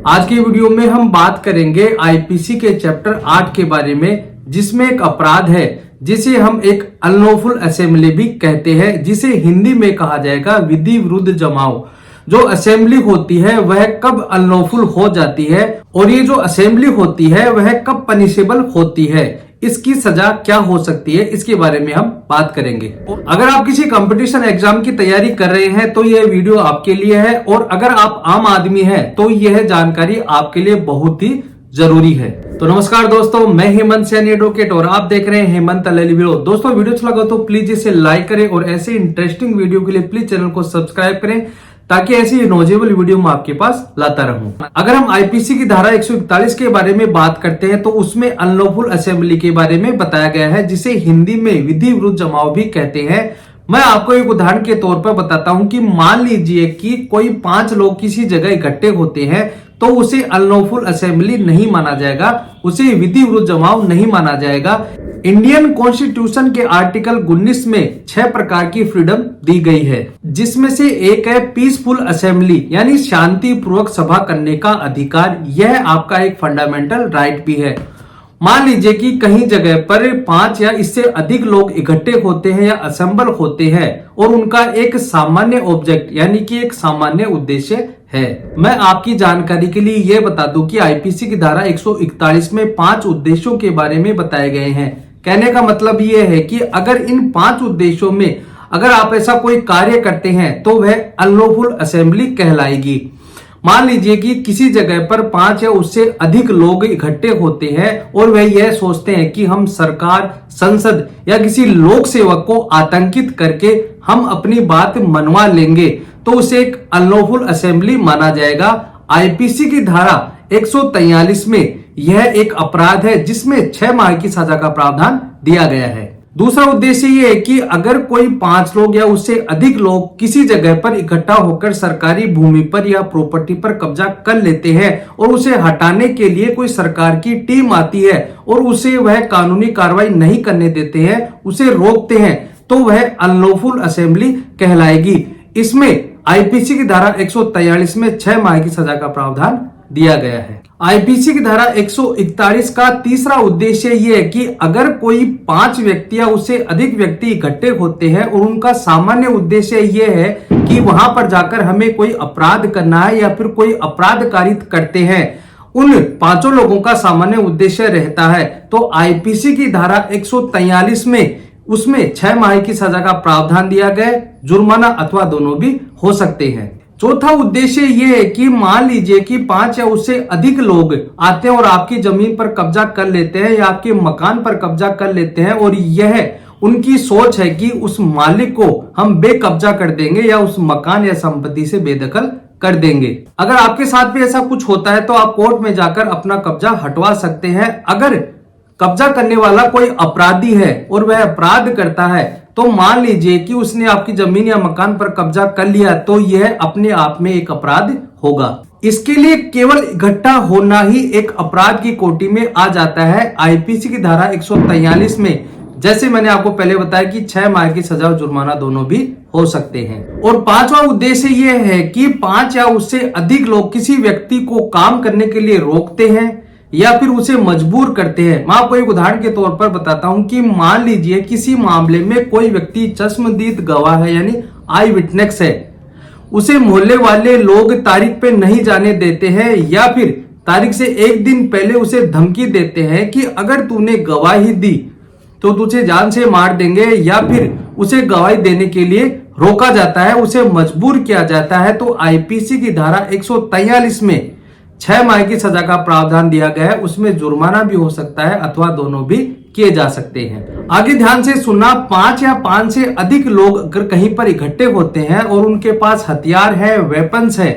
आज की वीडियो में हम बात करेंगे आईपीसी के चैप्टर 8 के बारे में, जिसमें एक अपराध है जिसे हम एक अनलॉफुल असेंबली भी कहते हैं, जिसे हिंदी में कहा जाएगा विधि विरुद्ध जमाव। जो असेंबली होती है वह कब अनलॉफुल हो जाती है और ये जो असेंबली होती है वह कब पनिशेबल होती है, इसकी सजा क्या हो सकती है, इसके बारे में हम बात करेंगे। अगर आप किसी कंपटीशन एग्जाम की तैयारी कर रहे हैं तो यह वीडियो आपके लिए है, और अगर आप आम आदमी हैं तो यह जानकारी आपके लिए बहुत ही जरूरी है। तो नमस्कार दोस्तों, मैं हेमंत सैनी एडवोकेट और आप देख रहे हैं हेमंत लली वीडियो। दोस्तों वीडियो अच्छा लगा तो प्लीज इसे लाइक करें और ऐसे इंटरेस्टिंग वीडियो के लिए प्लीज चैनल को सब्सक्राइब करें, ताकि ऐसी नॉलेजेबल वीडियो मैं आपके पास लाता रहूं। अगर हम आईपीसी की धारा 141 के बारे में बात करते हैं तो उसमें अनलॉफुल असेंबली के बारे में बताया गया है, जिसे हिंदी में विधि विरुद्ध जमाव भी कहते हैं। मैं आपको एक उदाहरण के तौर पर बताता हूं कि मान लीजिए कि कोई 5 लोग किसी जगह इकट्ठे होते हैं तो उसे अनलॉफुल असेंबली नहीं माना जाएगा, उसे विधि विरुद्ध जमाव नहीं माना जाएगा। इंडियन कॉन्स्टिट्यूशन के आर्टिकल 19 में 6 प्रकार की फ्रीडम दी गई है, जिसमें से एक है पीसफुल असेंबली, यानी शांतिपूर्वक सभा करने का अधिकार। यह आपका एक फंडामेंटल राइट भी है। मान लीजिए कि कहीं जगह पर 5 या इससे अधिक लोग इकट्ठे होते हैं या असेंबल होते हैं और उनका एक सामान्य ऑब्जेक्ट यानी कि एक सामान्य उद्देश्य है। मैं आपकी जानकारी के लिए यह बता दूं कि आईपीसी की धारा 141 में 5 उद्देश्यों के बारे में बताए गए हैं। कहने का मतलब यह है कि अगर इन 5 उद्देश्यों में अगर आप ऐसा कोई कार्य करते हैं तो वह अनलॉफुल असेंबली कहलाएगी। मान लीजिए कि किसी जगह पर 5 या उससे अधिक लोग इकट्ठे होते हैं और वह यह सोचते हैं कि हम सरकार, संसद या किसी लोक सेवक को आतंकित करके हम अपनी बात मनवा लेंगे, तो उसे एक अनलॉफुल असेंबली माना जाएगा। आईपीसी की धारा 143 में यह एक अपराध है जिसमें 6 माह की सजा का प्रावधान दिया गया है। दूसरा उद्देश्य यह है कि अगर कोई 5 लोग या उससे अधिक लोग किसी जगह पर इकट्ठा होकर सरकारी भूमि पर या प्रॉपर्टी पर कब्जा कर लेते हैं और उसे हटाने के लिए कोई सरकार की टीम आती है और उसे वह कानूनी कार्रवाई नहीं करने देते हैं, उसे रोकते हैं, तो वह अनलॉफुल असेंबली कहलाएगी। इसमें आईपीसी की धारा 143 में 6 माह की सजा का प्रावधान दिया गया है। आईपीसी की धारा 141 का तीसरा उद्देश्य यह है कि अगर कोई 5 व्यक्ति या उससे अधिक व्यक्ति इकट्ठे होते हैं और उनका सामान्य उद्देश्य यह है कि वहां पर जाकर हमें कोई अपराध करना है या फिर कोई अपराध कारित करते हैं, उन 5 लोगों का सामान्य उद्देश्य रहता है, तो आईपीसी की धारा 143 में उसमें 6 माह की सजा का प्रावधान दिया गया, जुर्माना अथवा दोनों भी हो सकते हैं। चौथा उद्देश्य यह है कि मान लीजिए कि 5 या उससे अधिक लोग आते हैं और आपकी जमीन पर कब्जा कर लेते हैं या आपके मकान पर कब्जा कर लेते हैं, और यह उनकी सोच है कि उस मालिक को हम बेकब्जा कर देंगे या उस मकान या संपत्ति से बेदखल कर देंगे। अगर आपके साथ भी ऐसा कुछ होता है तो आप कोर्ट में जाकर अपना कब्जा हटवा सकते हैं। अगर कब्जा करने वाला कोई अपराधी है और वह अपराध करता है तो मान लीजिए कि उसने आपकी जमीन या मकान पर कब्जा कर लिया, तो यह अपने आप में एक अपराध होगा। इसके लिए केवल इकट्ठा होना ही एक अपराध की कोटि में आ जाता है। आईपीसी की धारा 143 में जैसे मैंने आपको पहले बताया कि 6 माह की सजा और जुर्माना दोनों भी हो सकते हैं। और 5वां उद्देश्य यह है कि 5 या उससे अधिक लोग किसी व्यक्ति को काम करने के लिए रोकते हैं या फिर उसे मजबूर करते हैं। मैं आपको एक उदाहरण के तौर पर बताता हूं कि मान लीजिए किसी मामले में कोई व्यक्ति चश्मदीद गवाह है यानी आई विटनेस है, उसे मोहल्ले वाले लोग तारीख पे नहीं जाने देते हैं या फिर तारीख से एक दिन पहले उसे धमकी देते हैं कि अगर तूने गवाही दी तो तुझे जान से मार देंगे, या फिर उसे गवाही देने के लिए रोका जाता है, उसे मजबूर किया जाता है, तो आईपीसी की धारा 143 में 6 माह की सजा का प्रावधान दिया गया है। उसमें जुर्माना भी हो सकता है अथवा दोनों भी किए जा सकते हैं। आगे ध्यान से सुनना, 5 या 5 से अधिक लोग अगर कहीं पर इकट्ठे होते हैं और उनके पास हथियार है, वेपन्स है,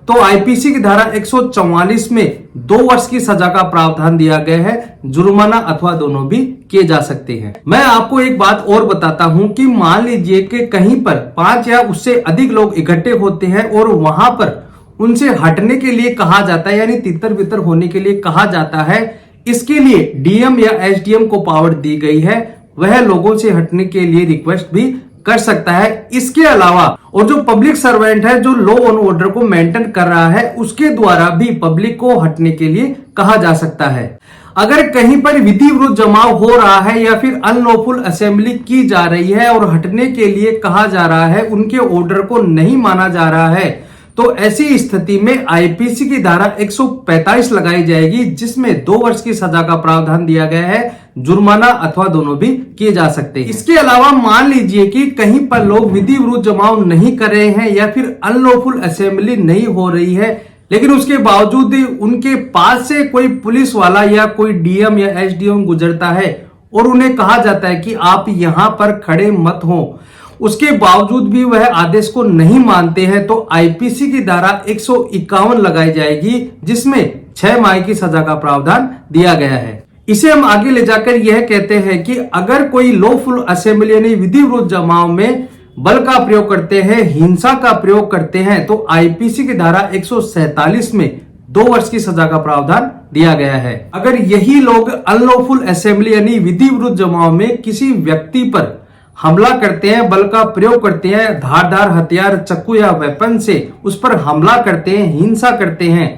तो आईपीसी की धारा 144 में 2 वर्ष की सजा का प्रावधान दिया गया है, जुर्माना अथवा दोनों भी किए जा सकते हैं। मैं आपको एक बात और बताता हूं कि मान लीजिए कि कहीं पर 5 या उससे अधिक लोग इकट्ठे होते हैं और वहां पर उनसे हटने के लिए कहा जाता है, यानी तितर बितर होने के लिए कहा जाता है। इसके लिए डीएम या एसडीएम को पावर दी गई है, वह लोगों से हटने के लिए रिक्वेस्ट भी कर सकता है। इसके अलावा और जो पब्लिक सर्वेंट है जो लॉ एंड ऑर्डर को मेंटेन कर रहा है उसके द्वारा भी पब्लिक को हटने के लिए कहा जा सकता है। अगर कहीं पर विधि विरुद्ध जमाव हो रहा है या फिर अनलॉफुल असेंबली की जा रही है और हटने के लिए कहा जा रहा है, उनके ऑर्डर को नहीं माना जा रहा है, तो ऐसी स्थिति में आईपीसी की धारा 145 लगाई जाएगी जिसमें 2 वर्ष की सजा का प्रावधान दिया गया है। जुर्माना अथवा दोनों भी किए जा सकते हैं। इसके अलावा मान लीजिए कि कहीं पर लोग विधि विरुद्ध जमाव नहीं कर रहे हैं या फिर अनलॉफुल असेंबली नहीं हो रही है, लेकिन उसके बावजूद उनके पास से कोई पुलिस वाला या कोई डीएम या एसडीएम गुजरता है और उन्हें कहा जाता है कि आप यहां पर खड़े मत हो, उसके बावजूद भी वह आदेश को नहीं मानते हैं, तो आईपीसी की धारा 151 लगाई जाएगी जिसमें 6 माह की सजा का प्रावधान दिया गया है। इसे हम आगे ले जाकर यह कहते हैं कि अगर कोई लॉफुल असेंबली यानी विधि विरुद्ध जमाव में बल का प्रयोग करते हैं, हिंसा का प्रयोग करते हैं, तो आईपीसी की धारा 147 में 2 वर्ष की सजा का प्रावधान दिया गया है। अगर यही लोग अनलॉफुल असेंबली यानी विधि विरुद्ध जमाव में किसी व्यक्ति पर हमला करते हैं, बल का प्रयोग करते हैं, धारदार हथियार चाकू या वेपन से उस पर हमला करते हैं, हिंसा करते हैं,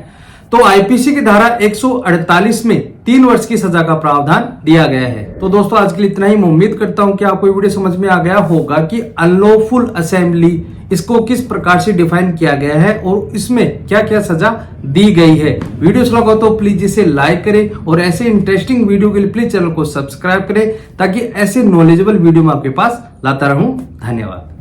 तो आईपीसी की धारा 148 में 3 वर्ष की सजा का प्रावधान दिया गया है। तो दोस्तों आज के लिए इतना ही। मैं उम्मीद करता हूं कि आपको ये वीडियो समझ में आ गया होगा कि अनलॉफुल असेंबली इसको किस प्रकार से डिफाइन किया गया है और इसमें क्या क्या सजा दी गई है। वीडियो अच्छा लगा तो प्लीज इसे लाइक करें और ऐसे इंटरेस्टिंग वीडियो के लिए प्लीज चैनल को सब्सक्राइब करें ताकि ऐसे नॉलेजेबल वीडियो मैं आपके पास लाता रहूं। धन्यवाद।